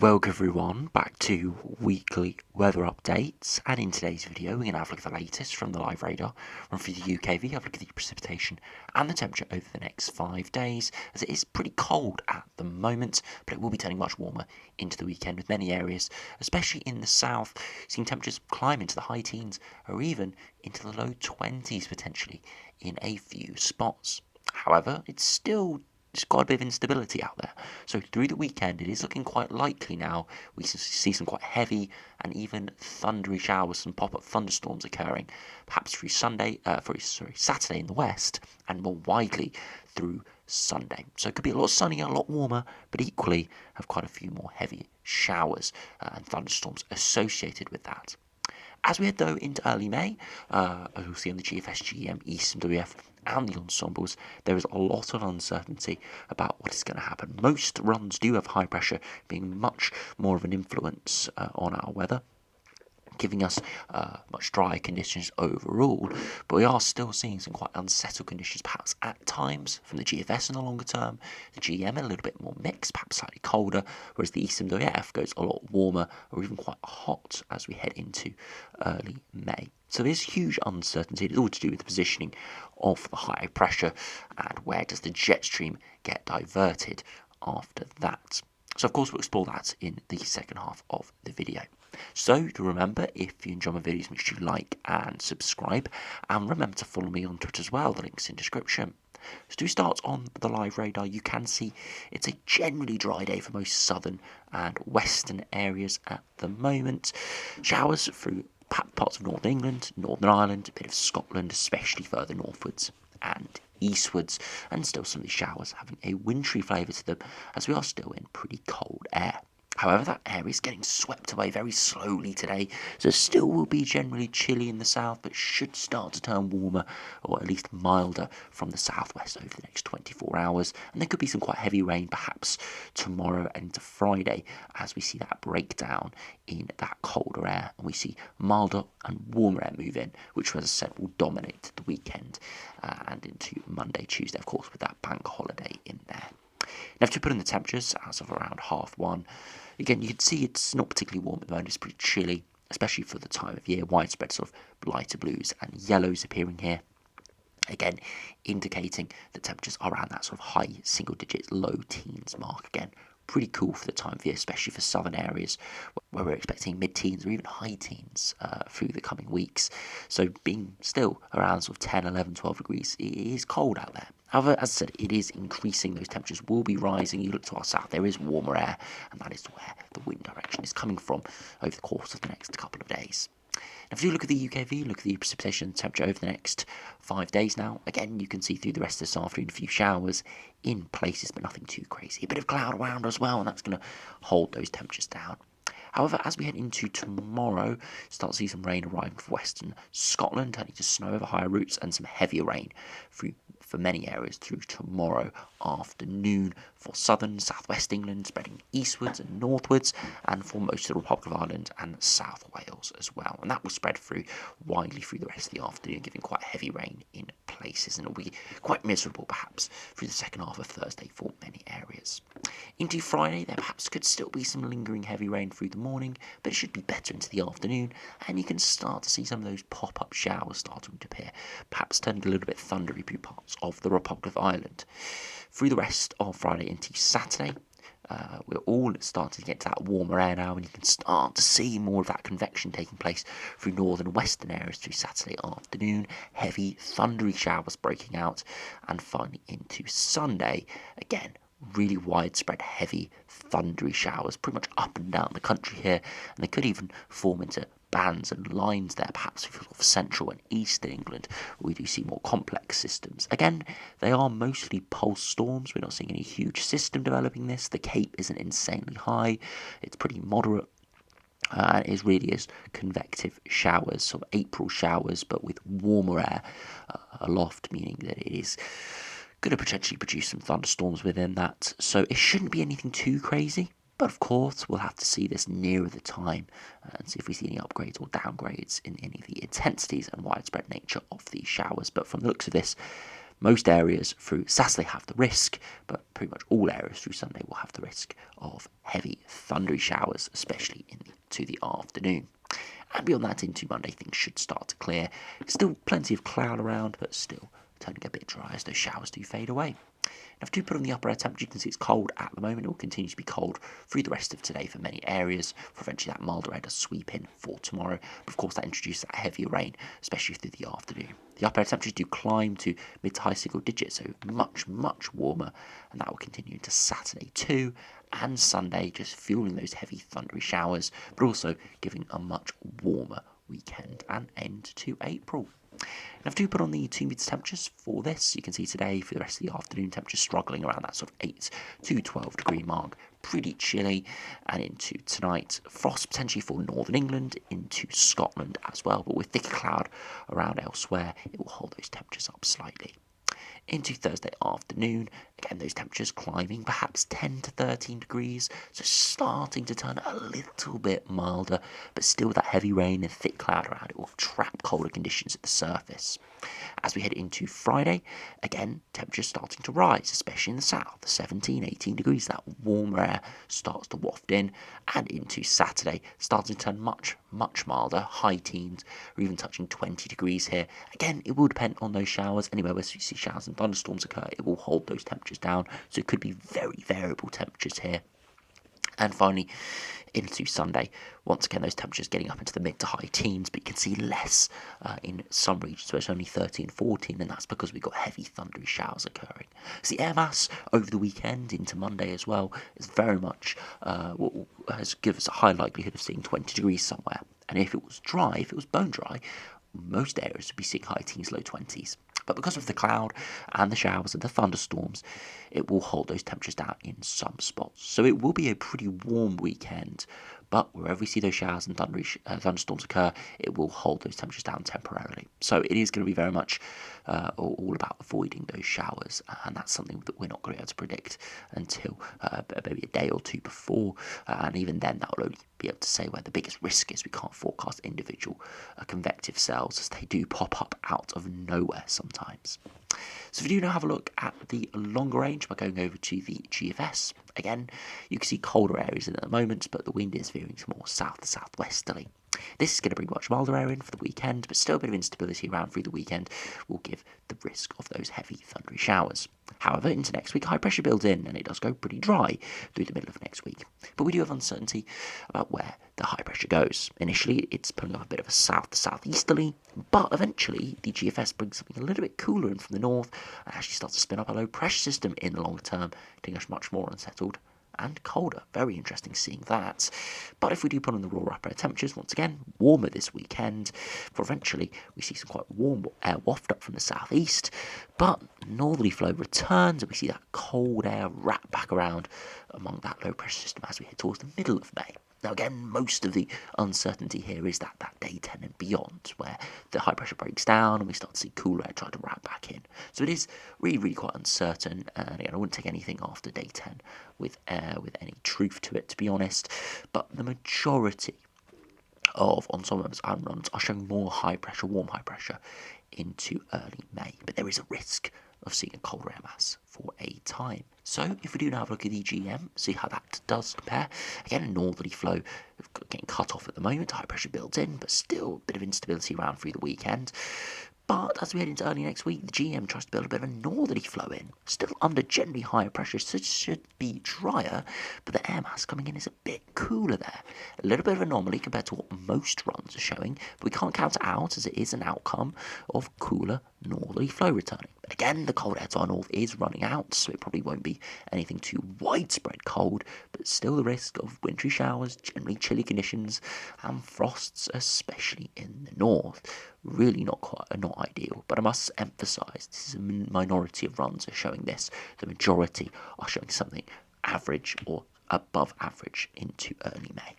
Welcome everyone back to weekly weather updates, and in today's video we're going to have a look at the latest from the live radar, run through the UKV, have a look at the precipitation and the temperature over the next 5 days, as it is pretty cold at the moment, but it will be turning much warmer into the weekend, with many areas, especially in the south, seeing temperatures climb into the high teens or even into the low 20s potentially in a few spots. However, it's quite a bit of instability out there. So through the weekend, it is looking quite likely now we see some quite heavy and even thundery showers, some pop-up thunderstorms occurring, perhaps through Saturday in the west, and more widely through Sunday. So it could be a lot sunnier, a lot warmer, but equally have quite a few more heavy showers and thunderstorms associated with that. As we head though into early May, as we'll see on the GFS, GEM, ECMWF and the Ensembles, there is a lot of uncertainty about what is going to happen. Most runs do have high pressure being much more of an influence on our weather, giving us much drier conditions overall, but we are still seeing some quite unsettled conditions perhaps at times from the GFS in the longer term. The GM a little bit more mixed, perhaps slightly colder, whereas the ECMWF goes a lot warmer or even quite hot as we head into early May. So there's huge uncertainty. It's all to do with the positioning of the high pressure and where does the jet stream get diverted after that. So of course we'll explore that in the second half of the video. So to remember, if you enjoy my videos, make sure you like and subscribe, and remember to follow me on Twitter as well, the link's in description. So to start on the live radar, you can see it's a generally dry day for most southern and western areas at the moment. Showers through parts of Northern England, Northern Ireland, a bit of Scotland, especially further northwards and eastwards, and still some of these showers having a wintry flavour to them, as we are still in pretty cold air. However, that air is getting swept away very slowly today, so it still will be generally chilly in the south, but should start to turn warmer, or at least milder, from the southwest over the next 24 hours. And there could be some quite heavy rain, perhaps tomorrow and into Friday, as we see that breakdown in that colder air, and we see milder and warmer air move in, which, as I said, will dominate the weekend and into Monday, Tuesday, of course, with that bank holiday in there. Now, to put in the temperatures as of around 1:30, again, you can see it's not particularly warm at the moment. It's pretty chilly, especially for the time of year. Widespread sort of lighter blues and yellows appearing here. Again, indicating that temperatures are around that sort of high single digits, low teens mark. Again, pretty cool for the time of year, especially for southern areas where we're expecting mid-teens or even high teens through the coming weeks. So being still around sort of 10, 11, 12 degrees, it is cold out there. However, as I said, it is increasing. Those temperatures will be rising. You look to our south, there is warmer air, and that is where the wind direction is coming from over the course of the next couple of days. Now, if you look at the UKV, look at the precipitation and temperature over the next 5 days now, again, you can see through the rest of this afternoon a few showers in places, but nothing too crazy. A bit of cloud around as well, and that's going to hold those temperatures down. However, as we head into tomorrow, start to see some rain arriving from western Scotland, turning to snow over higher routes, and some heavier rain for many areas through tomorrow afternoon for southern, southwest England, spreading eastwards and northwards, and for most of the Republic of Ireland and South Wales as well. And that will spread through widely through the rest of the afternoon, giving quite heavy rain in places, and it will be quite miserable perhaps through the second half of Thursday for many areas. Into Friday, there perhaps could still be some lingering heavy rain through the morning, but it should be better into the afternoon, and you can start to see some of those pop-up showers starting to appear, perhaps turning a little bit thundery through parts of the Republic of Ireland. Through the rest of Friday into Saturday, we're all starting to get to that warmer air now, and you can start to see more of that convection taking place through northern and western areas through Saturday afternoon. Heavy, thundery showers breaking out, and finally into Sunday, again, really widespread, heavy, thundery showers pretty much up and down the country here, and they could even form into bands and lines there, perhaps for central and eastern England, where we do see more complex systems. Again, they are mostly pulse storms. We're not seeing any huge system developing this. The Cape isn't insanely high. It's pretty moderate. It really is convective showers, sort of April showers, but with warmer air aloft, meaning that it is going to potentially produce some thunderstorms within that. So it shouldn't be anything too crazy. But of course, we'll have to see this nearer the time and see if we see any upgrades or downgrades in any of the intensities and widespread nature of these showers. But from the looks of this, Most areas through Saturday have the risk, but pretty much all areas through Sunday will have the risk of heavy thundery showers, especially into the afternoon. And beyond that, into Monday, things should start to clear. Still plenty of cloud around, but still turning a bit dry as those showers do fade away. Now, if you do put on the upper air temperature, you can see it's cold at the moment. It will continue to be cold through the rest of today for many areas, for eventually that milder air does sweep in for tomorrow. But of course, that introduces that heavier rain, especially through the afternoon. The upper air temperatures do climb to mid to high single digits, so much, much warmer, and that will continue into Saturday too, and Sunday, just fueling those heavy thundery showers, but also giving a much warmer weekend and end to April. Now, if you put on the 2 metre temperatures for this, you can see today for the rest of the afternoon temperatures struggling around that sort of 8 to 12 degree mark. Pretty chilly, and into tonight, frost potentially for northern England, into Scotland as well, but with thicker cloud around elsewhere, it will hold those temperatures up slightly. Into Thursday afternoon, again those temperatures climbing perhaps 10 to 13 degrees, so starting to turn a little bit milder, but still that heavy rain and thick cloud around it will trap colder conditions at the surface. As we head into Friday, again temperatures starting to rise, especially in the south, 17, 18 degrees, that warmer air starts to waft in, and into Saturday starting to turn much, much milder, high teens, or even touching 20 degrees here. Again, it will depend on those showers. Anywhere where you see showers and thunderstorms occur, it will hold those temperatures down, so it could be very variable temperatures here. And finally, into Sunday, once again those temperatures getting up into the mid to high teens, but you can see less in some regions where it's only 13, 14, and that's because we've got heavy thundery showers occurring. So the air mass over the weekend into Monday as well is very much has given us a high likelihood of seeing 20 degrees somewhere. And if it was dry, if it was bone dry, most areas would be seeing high teens, low 20s. But because of the cloud and the showers and the thunderstorms, it will hold those temperatures down in some spots. So it will be a pretty warm weekend, but wherever we see those showers and thunderstorms occur, it will hold those temperatures down temporarily. So it is going to be very much all about avoiding those showers, and that's something that we're not going to be able to predict until maybe a day or two before, and even then that will only be able to say where the biggest risk is. We can't forecast individual convective cells as they do pop up out of nowhere sometimes. So if we do now have a look at the longer range by going over to the GFS, again, you can see colder areas in at the moment, but the wind is veering to more south to southwesterly. This is going to bring much milder air in for the weekend, but still a bit of instability around through the weekend will give the risk of those heavy thundery showers. However, into next week, high pressure builds in, and it does go pretty dry through the middle of next week. But we do have uncertainty about where the high pressure goes. Initially, it's pulling up a bit of a south to southeasterly, but eventually the GFS brings something a little bit cooler in from the north and actually starts to spin up a low pressure system in the long term, making us much more unsettled and colder. Very interesting seeing that. But if we do put on the raw upper air temperatures, once again, warmer this weekend, for eventually we see some quite warm air waft up from the southeast, but northerly flow returns and we see that cold air wrap back around among that low pressure system as we head towards the middle of May. Now again, most of the uncertainty here is that day 10 and beyond, where the high pressure breaks down and we start to see cooler air try to wrap back in. So it is really, really quite uncertain, and again, I wouldn't take anything after day 10 with any truth to it, to be honest, but the majority of ensembles and runs are showing more high pressure, warm high pressure into early May, but there is a risk of seeing a colder air mass for a time. So if we do now have a look at the GM, see how that does compare. Again, a northerly flow getting cut off at the moment, high pressure built in, but still a bit of instability around through the weekend. But as we head into early next week, the GM tries to build a bit of a northerly flow in, still under generally higher pressure, so it should be drier, but the air mass coming in is a bit cooler there. A little bit of an anomaly compared to what most runs are showing, but we can't count it out as it is an outcome of cooler northerly flow returning. But again, the cold air to our north is running out, so it probably won't be anything too widespread cold, but still the risk of wintry showers, generally chilly conditions, and frosts, especially in the north. Really not ideal, but I must emphasise this is a minority of runs are showing this. The majority are showing something average or above average into early May.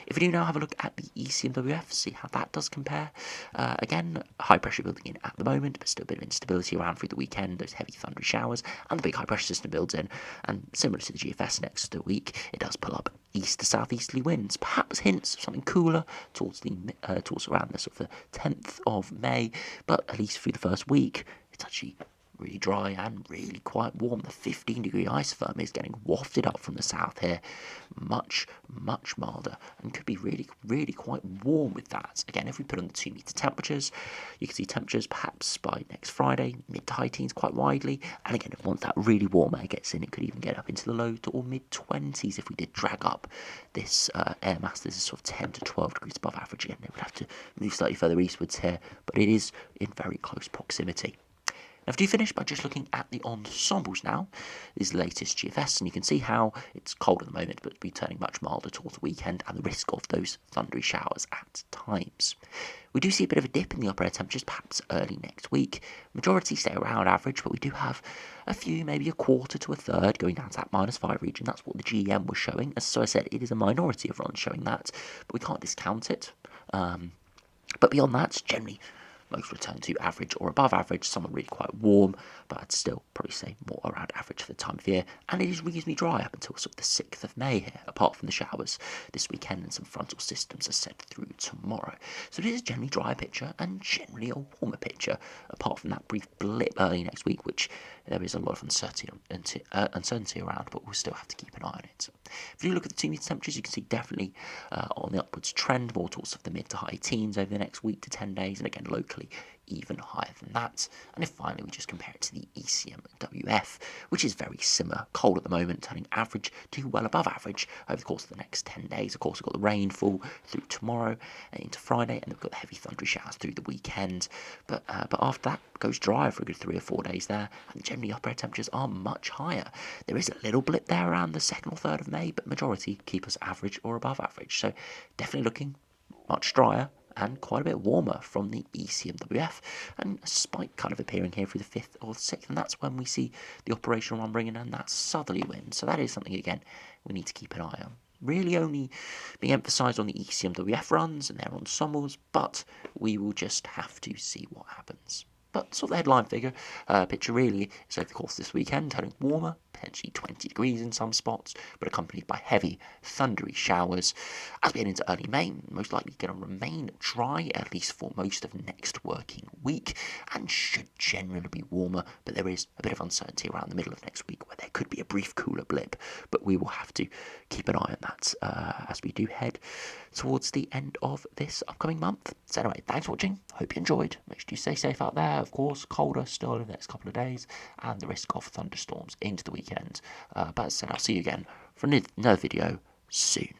If we do now have a look at the ECMWF, see how that does compare. Again, high pressure building in at the moment, but still a bit of instability around through the weekend, those heavy thundery showers, and the big high pressure system builds in. And similar to the GFS next week, it does pull up east to southeasterly winds, perhaps hints of something cooler towards around the sort of the 10th of May, but at least through the first week, it's actually really dry and really quite warm. The 15-degree isotherm is getting wafted up from the south here, much milder, and could be really quite warm with that. Again, if we put on the 2-meter temperatures, you can see temperatures perhaps by next Friday, mid to high teens quite widely. And again, once that really warm air gets in, it could even get up into the low to or mid 20s if we did drag up this air mass. This is sort of 10 to 12 degrees above average. Again, it would have to move slightly further eastwards here, but it is in very close proximity. Now, if you finish by just looking at the ensembles now, this is the latest GFS, and you can see how it's cold at the moment, but it'll be turning much milder towards the weekend, and the risk of those thundery showers at times. We do see a bit of a dip in the upper air temperatures, perhaps early next week. Majority stay around average, but we do have a few, maybe a quarter to a third, going down to that -5 region. That's what the GEM was showing. As so I said, it is a minority of runs showing that, but we can't discount it. But beyond that, generally, most return to average or above average. Some are really quite warm, but I'd still probably say more around average for the time of year. And it is reasonably dry up until sort of the 6th of May here, apart from the showers this weekend, and some frontal systems are set through tomorrow. So it is a generally drier picture and generally a warmer picture, apart from that brief blip early next week, which there is a lot of uncertainty around, but we'll still have to keep an eye on it. If you look at the 2-meter temperatures, you can see definitely on the upwards trend, more towards the mid to high teens over the next week to 10 days, and again locally even higher than that. And if finally we just compare it to the ECMWF, which is very similar, cold at the moment, turning average to well above average over the course of the next 10 days. Of course, we've got the rainfall through tomorrow and into Friday, and we've got the heavy thundery showers through the weekend. But after that, it goes dry for a good 3 or 4 days there, and generally upper air temperatures are much higher. There is a little blip there around the 2nd or 3rd of May, but majority keep us average or above average. So definitely looking much drier and quite a bit warmer from the ECMWF, and a spike kind of appearing here through the 5th or 6th, and that's when we see the operational one bringing in that southerly wind. So that is something, again, we need to keep an eye on. Really only being emphasised on the ECMWF runs and their ensembles, but we will just have to see what happens. But sort of the headline picture really is over the course of this weekend, turning warmer, potentially 20 degrees in some spots, but accompanied by heavy, thundery showers. As we head into early May, most likely going to remain dry, at least for most of next working week, and should generally be warmer, but there is a bit of uncertainty around the middle of next week where there could be a brief cooler blip, but we will have to keep an eye on that as we do head towards the end of this upcoming month. So anyway, thanks for watching, hope you enjoyed. Make sure you stay safe out there, of course, colder still in the next couple of days, and the risk of thunderstorms into the weekend. But as I said, I'll see you again for another video soon.